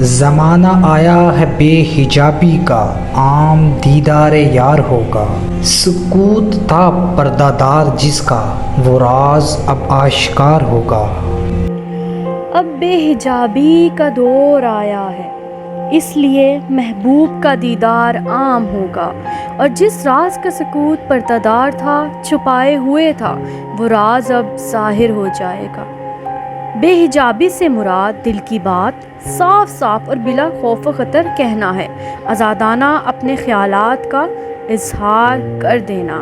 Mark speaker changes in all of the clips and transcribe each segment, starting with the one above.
Speaker 1: زمانہ آیا ہے بے حجابی کا، عام دیدار یار ہوگا۔ سکوت تھا پردہ دار جس کا، وہ راز اب آشکار ہوگا۔
Speaker 2: اب بے حجابی کا دور آیا ہے، اس لیے محبوب کا دیدار عام ہوگا، اور جس راز کا سکوت پردہ دار تھا، چھپائے ہوئے تھا، وہ راز اب ظاہر ہو جائے گا۔ بے حجابی سے مراد دل کی بات صاف صاف اور بلا خوف و خطر کہنا ہے، آزادانہ اپنے خیالات کا اظہار کر دینا۔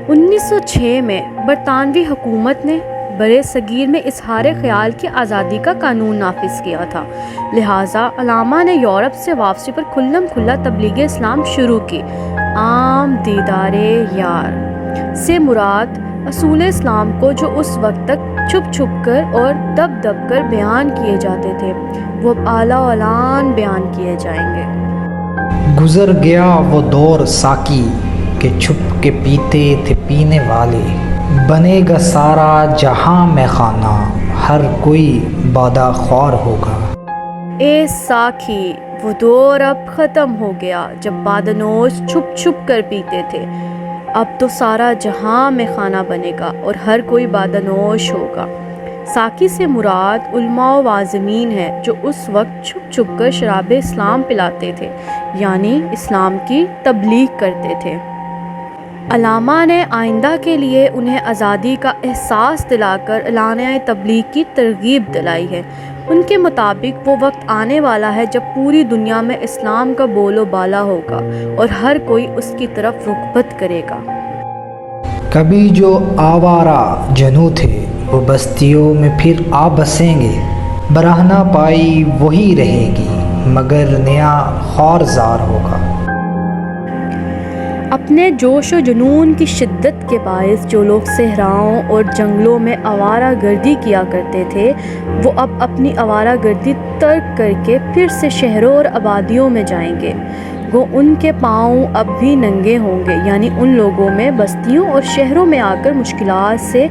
Speaker 2: 1906 میں برطانوی حکومت نے برِ صغیر میں اظہار خیال کی آزادی کا قانون نافذ کیا تھا، لہٰذا علامہ نے یورپ سے واپسی پر کھلم کھلا تبلیغ اسلام شروع کی۔ عام دیدار یار سے مراد اصول اسلام کو جو اس وقت تک چھپ چھپ کر اور دب دب کر بیان کیے جاتے تھے، وہ اب اعلیٰ اعلان بیان کیے جائیں گے۔
Speaker 1: گزر گیا وہ دور ساقی کہ چھپ کے پیتے تھے پینے والے، بنے گا سارا جہاں میں خانہ، ہر کوئی بادہ خوار ہوگا۔
Speaker 2: اے ساقی، وہ دور اب ختم ہو گیا جب بادنوش چھپ چھپ کر پیتے تھے، اب تو سارا جہاں میں خانہ بنے گا اور ہر کوئی بادنوش ہوگا۔ ساقی سے مراد علماء و واعظین ہیں جو اس وقت چھپ چھپ کر شراب اسلام پلاتے تھے، یعنی اسلام کی تبلیغ کرتے تھے۔ علامہ نے آئندہ کے لیے انہیں آزادی کا احساس دلا کر اعلانیہ تبلیغ کی ترغیب دلائی ہے۔ ان کے مطابق وہ وقت آنے والا ہے جب پوری دنیا میں اسلام کا بول و بالا ہوگا اور ہر کوئی اس کی طرف رغبت کرے گا۔
Speaker 1: کبھی جو آوارہ جنو تھے وہ بستیوں میں پھر آ بسیں گے، برہنہ پائی وہی رہے گی مگر نیا خارزار ہوگا۔
Speaker 2: اپنے جوش و جنون کی شدت کے باعث جو لوگ صحراؤں اور جنگلوں میں آوارہ گردی کیا کرتے تھے، وہ اب اپنی آوارہ گردی ترک کر کے پھر سے شہروں اور آبادیوں میں جائیں گے۔ گو ان کے پاؤں اب بھی ننگے ہوں گے، یعنی ان لوگوں میں بستیوں اور شہروں میں آ کر مشکلات سے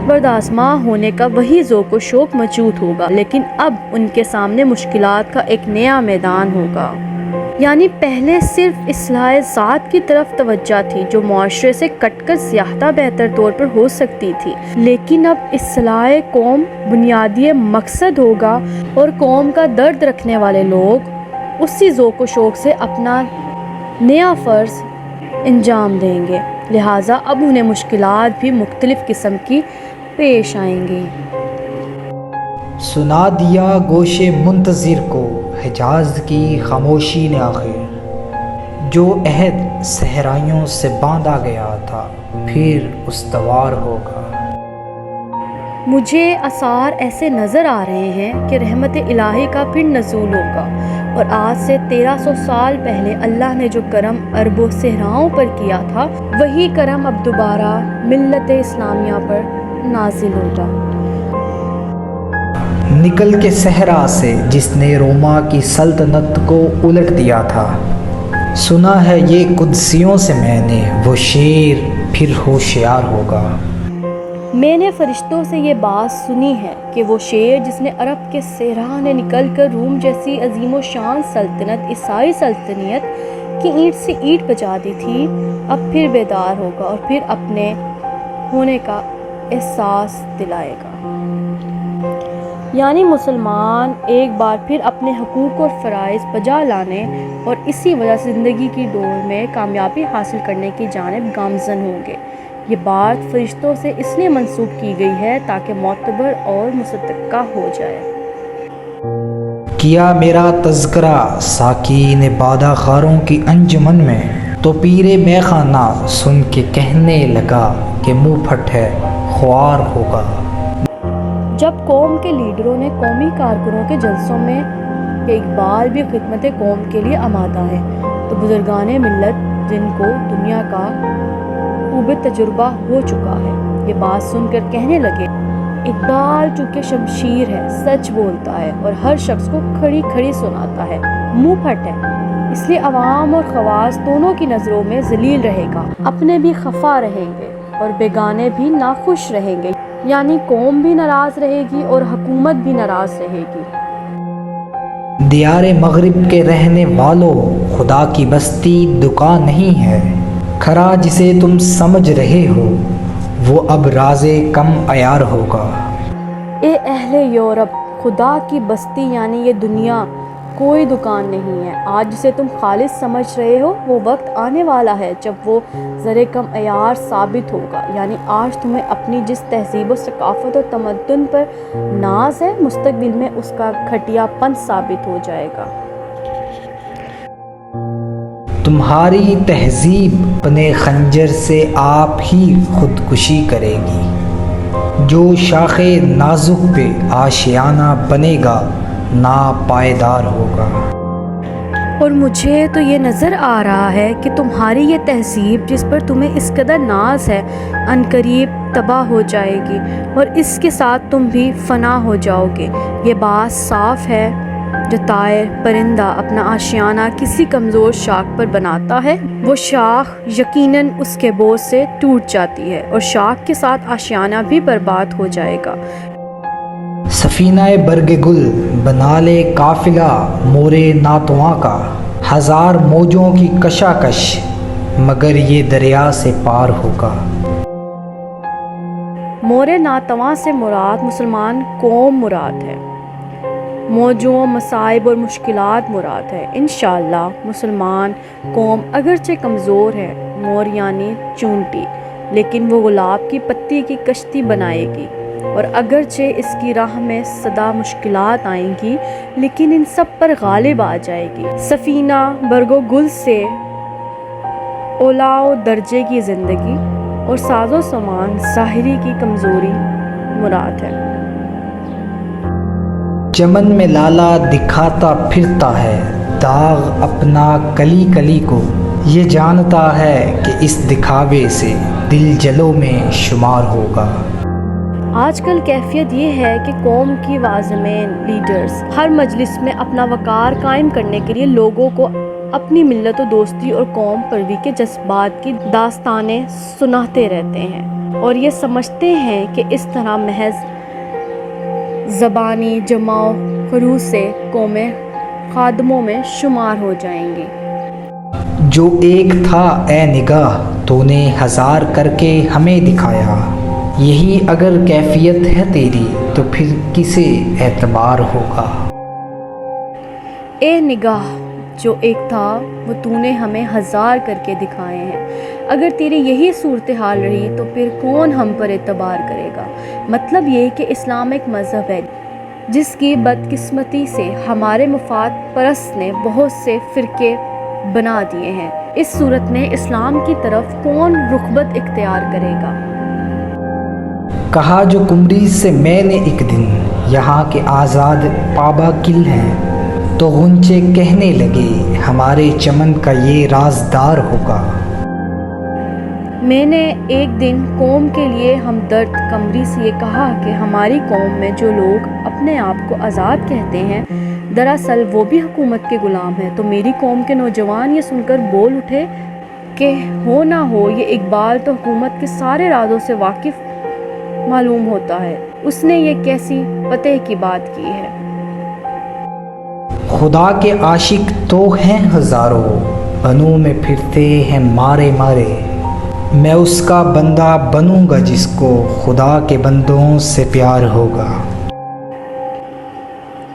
Speaker 2: بردآزما ہونے کا وہی ذوق و شوق موجود ہوگا، لیکن اب ان کے سامنے مشکلات کا ایک نیا میدان ہوگا۔ یعنی پہلے صرف اصلاح ذات کی طرف توجہ تھی جو معاشرے سے کٹ کر زیادہ بہتر طور پر ہو سکتی تھی، لیکن اب اصلاح قوم بنیادی مقصد ہوگا اور قوم کا درد رکھنے والے لوگ اسی ذوق و شوق سے اپنا نیا فرض انجام دیں گے، لہٰذا اب انہیں مشکلات بھی مختلف قسم کی پیش آئیں گی۔
Speaker 1: سنا دیا گوش منتظر کو حجاز کی خاموشی نے آخر، جو عہد صحرائیوں سے باندھا گیا تھا پھر استوار ہوگا۔
Speaker 2: مجھے آثار ایسے نظر آ رہے ہیں کہ رحمت الہی کا پھر نزول ہوگا، اور آج سے 1300 سال پہلے اللہ نے جو کرم عرب و صحراؤں پر کیا تھا، وہی کرم اب دوبارہ ملت اسلامیہ پر نازل ہوگا۔
Speaker 1: نکل کے صحرا سے جس نے روما کی سلطنت کو الٹ دیا تھا، سنا ہے یہ قدسیوں سے میں نے، وہ شیر پھر ہوشیار ہوگا۔
Speaker 2: میں نے فرشتوں سے یہ بات سنی ہے کہ وہ شیر جس نے عرب کے صحرا نے نکل کر روم جیسی عظیم و شان سلطنت، عیسائی سلطنت کی اینٹ سے اینٹ بجا دی تھی، اب پھر بیدار ہوگا اور پھر اپنے ہونے کا احساس دلائے گا۔ یعنی مسلمان ایک بار پھر اپنے حقوق اور فرائض بجا لانے اور اسی وجہ سے زندگی کی دوڑ میں کامیابی حاصل کرنے کی جانب گامزن ہوں گے۔ یہ بات فرشتوں سے اس لیے منسوب کی گئی ہے تاکہ معتبر اور مصدقہ ہو جائے۔
Speaker 1: کیا میرا تذکرہ ساقی نے بادہ خاروں کی انجمن میں، تو پیر مے خانہ سن کے کہنے لگا کہ منہ پھٹ ہے خوار ہوگا۔
Speaker 2: جب قوم کے لیڈروں نے قومی کارکنوں کے جلسوں میں کہ اقبال بھی خدمت قوم کے لیے آمادہ ہے، تو بزرگان ملت جن کو دنیا کا خوب تجربہ ہو چکا ہے، یہ بات سن کر کہنے لگے، اقبال چونکہ شمشیر ہے، سچ بولتا ہے اور ہر شخص کو کھڑی کھڑی سناتا ہے، منہ پھٹ ہے، اس لیے عوام اور خواص دونوں کی نظروں میں ذلیل رہے گا، اپنے بھی خفا رہیں گے اور بیگانے بھی ناخوش رہیں گے، یعنی قوم بھی ناراض رہے گی اور حکومت بھی ناراض رہے گی۔
Speaker 1: دیار مغرب کے رہنے والوں، خدا کی بستی دکان نہیں ہے، کھرا جسے تم سمجھ رہے ہو وہ اب راز کم عیار ہوگا۔
Speaker 2: اے اہل یورپ، خدا کی بستی یعنی یہ دنیا کوئی دکان نہیں ہے۔ آج جسے تم خالص سمجھ رہے ہو وہ وقت آنے والا ہے جب وہ ذرے کم عیار ثابت ہوگا، یعنی آج تمہیں اپنی جس تہذیب و ثقافت و تمدن پر ناز ہے مستقبل میں اس کا گھٹیا پن ثابت ہو جائے گا۔
Speaker 1: تمہاری تہذیب اپنے خنجر سے آپ ہی خودکشی کرے گی۔ جو شاخ نازک پہ آشیانہ بنے گا ناپائیدار ہوگا۔
Speaker 2: اور مجھے تو یہ نظر آ رہا ہے کہ تمہاری یہ تہذیب جس پر تمہیں اس قدر ناز ہے عنقریب تباہ ہو جائے گی اور اس کے ساتھ تم بھی فنا ہو جاؤ گے۔ یہ بات صاف ہے، جو طائر پرندہ اپنا آشیانہ کسی کمزور شاخ پر بناتا ہے وہ شاخ یقیناً اس کے بوجھ سے ٹوٹ جاتی ہے اور شاخ کے ساتھ آشیانہ بھی برباد ہو جائے گا۔
Speaker 1: سفینہ برگ گل بنا لے قافلہ مورے ناتواں کا، ہزار موجوں کی کشاکش مگر یہ دریا سے پار ہوگا۔
Speaker 2: مورے ناتواں سے مراد مسلمان قوم مراد ہے، موجوں مصائب اور مشکلات مراد ہے۔ انشاءاللہ مسلمان قوم اگرچہ کمزور ہے، مور یعنی چونٹی، لیکن وہ گلاب کی پتی کی کشتی بنائے گی، اور اگرچہ اس کی راہ میں صدا مشکلات آئیں گی لیکن ان سب پر غالب آ جائے گی۔ سفینہ برگ و گل سے اولا و درجے کی زندگی اور ساز و سامان ظاہری کی کمزوری مراد ہے۔
Speaker 1: چمن میں لالا دکھاتا پھرتا ہے داغ اپنا کلی کلی کو، یہ جانتا ہے کہ اس دکھاوے سے دل جلوں میں شمار ہوگا۔
Speaker 2: آج کل کیفیت یہ ہے کہ قوم کی واعظمین لیڈرز ہر مجلس میں اپنا وقار قائم کرنے کے لیے لوگوں کو اپنی ملت و دوستی اور قوم پروی کے جذبات کی داستانیں سناتے رہتے ہیں اور یہ سمجھتے ہیں کہ اس طرح محض زبانی جمع و خروج سے قومیں خادموں میں شمار ہو جائیں گی۔
Speaker 1: جو ایک تھا اے نگاہ تو نے ہزار کر کے ہمیں دکھایا، یہی اگر کیفیت ہے تیری تو پھر کسے اعتبار ہوگا۔
Speaker 2: اے نگاہ، جو ایک تھا وہ تو نے ہمیں ہزار کر کے دکھائے ہیں، اگر تیری یہی صورتحال رہی تو پھر کون ہم پر اعتبار کرے گا۔ مطلب یہ کہ اسلام ایک مذہب ہے جس کی بدقسمتی سے ہمارے مفاد پرست نے بہت سے فرقے بنا دیے ہیں۔ اس صورت میں اسلام کی طرف کون رغبت اختیار کرے گا؟
Speaker 1: کہا جو کمری سے میں نے ایک دن، یہاں کے آزاد پابا کل ہیں، تو غنچے کہنے لگے ہمارے چمن کا یہ رازدار ہوگا۔
Speaker 2: میں نے ایک دن قوم کے لیے ہمدرد قمری سے یہ کہا کہ ہماری قوم میں جو لوگ اپنے آپ کو آزاد کہتے ہیں دراصل وہ بھی حکومت کے غلام ہیں۔ تو میری قوم کے نوجوان یہ سن کر بول اٹھے کہ ہو نہ ہو یہ اقبال تو حکومت کے سارے رازوں سے واقف معلوم ہوتا ہے، اس نے یہ کیسی فتح کی بات کی ہے۔
Speaker 1: خدا کے عاشق تو ہیں ہزاروں، بنوں میں پھرتے ہیں مارے مارے، میں اس کا بندہ بنوں گا جس کو خدا کے بندوں سے پیار ہوگا۔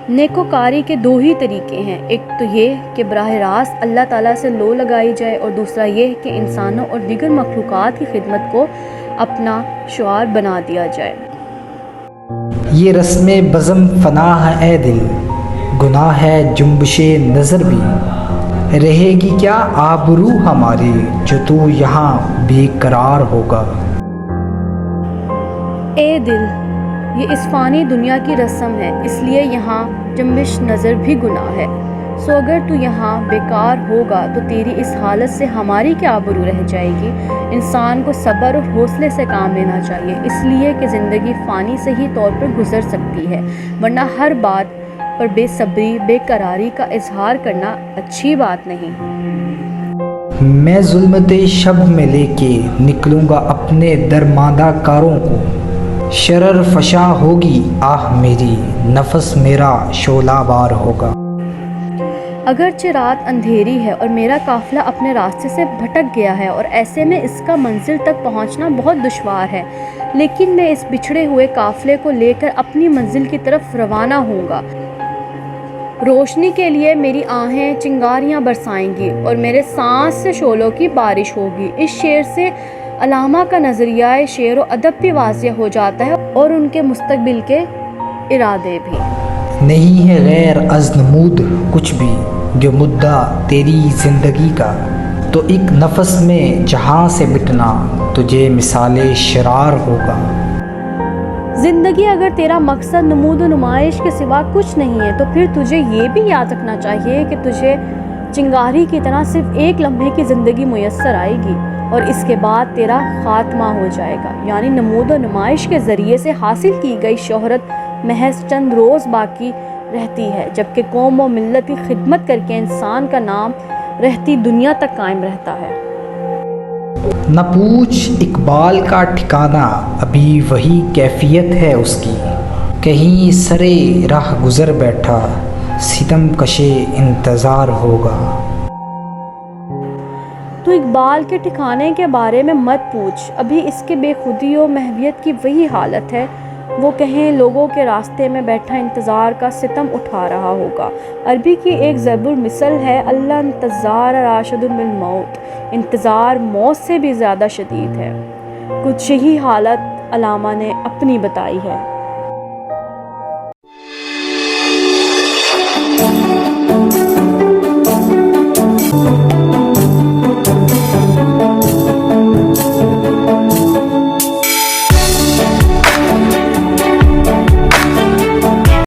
Speaker 2: نیکوکاری کے دو ہی طریقے ہیں، ایک تو یہ کہ براہ راست اللہ تعالیٰ سے لو لگائی جائے اور دوسرا یہ کہ انسانوں اور دیگر مخلوقات کی خدمت کو اپنا شعار بنا دیا جائے۔
Speaker 1: یہ رسم بزم فنا ہے اے دل، گناہ ہے جنبش نظر بھی، رہے گی کیا آبرو ہماری جو تو یہاں بے قرار ہوگا۔
Speaker 2: اے دل، یہ اس فانی دنیا کی رسم ہے، اس لیے یہاں جنبش نظر بھی گناہ ہے، سو اگر تو یہاں بیکار ہوگا تو تیری اس حالت سے ہماری کیا آبرو رہ جائے گی۔ انسان کو صبر اور حوصلے سے کام لینا چاہیے، اس لیے کہ زندگی فانی صحیح طور پر گزر سکتی ہے، ورنہ ہر بات پر بے صبری بے قراری کا اظہار کرنا اچھی بات نہیں۔
Speaker 1: میں ظلمت شب میں لے کے نکلوں گا اپنے درماندہ کاروں کو، شرر فشاں ہوگی آہ میری، نفس میرا شعلہ وار ہوگا۔
Speaker 2: اگرچہ رات اندھیری ہے اور میرا قافلہ اپنے راستے سے بھٹک گیا ہے اور ایسے میں اس کا منزل تک پہنچنا بہت دشوار ہے، لیکن میں اس بچھڑے ہوئے قافلے کو لے کر اپنی منزل کی طرف روانہ ہوں گا۔ روشنی کے لیے میری آہیں چنگاریاں برسائیں گی اور میرے سانس سے شعلوں کی بارش ہوگی۔ اس شعر سے علامہ کا نظریہ شعر و ادب بھی واضح ہو جاتا ہے اور ان کے مستقبل کے ارادے بھی۔
Speaker 1: نہیں ہے غیر از نمود کچھ بھی جو مدعا تیری زندگی کا، تو ایک نفس میں جہاں سے مٹنا تجھے مثال شرار ہوگا۔
Speaker 2: زندگی اگر تیرا مقصد نمود و نمائش کے سوا کچھ نہیں ہے تو پھر تجھے یہ بھی یاد رکھنا چاہیے کہ تجھے چنگاری کی طرح صرف ایک لمحے کی زندگی میسر آئے گی اور اس کے بعد تیرا خاتمہ ہو جائے گا، یعنی نمود و نمائش کے ذریعے سے حاصل کی گئی شہرت محض چند روز باقی رہتی ہے، جبکہ قوم و ملت کی خدمت کر کے انسان کا نام رہتی دنیا تک قائم رہتا ہے۔
Speaker 1: نہ پوچھ اقبال کا ٹھکانہ، ابھی وہی کیفیت ہے اس کی، کہیں سرے راہ گزر بیٹھا ستم کشے انتظار ہوگا۔
Speaker 2: تو اقبال کے ٹھکانے کے بارے میں مت پوچھ، ابھی اس کے بے خودی و محویت کی وہی حالت ہے، وہ کہیں لوگوں کے راستے میں بیٹھا انتظار کا ستم اٹھا رہا ہوگا۔ عربی کی ایک ضرب المثل ہے، اللہ انتظار راشد من موت، انتظار موت سے بھی زیادہ شدید ہے۔ کچھ یہی حالت علامہ نے اپنی بتائی ہے۔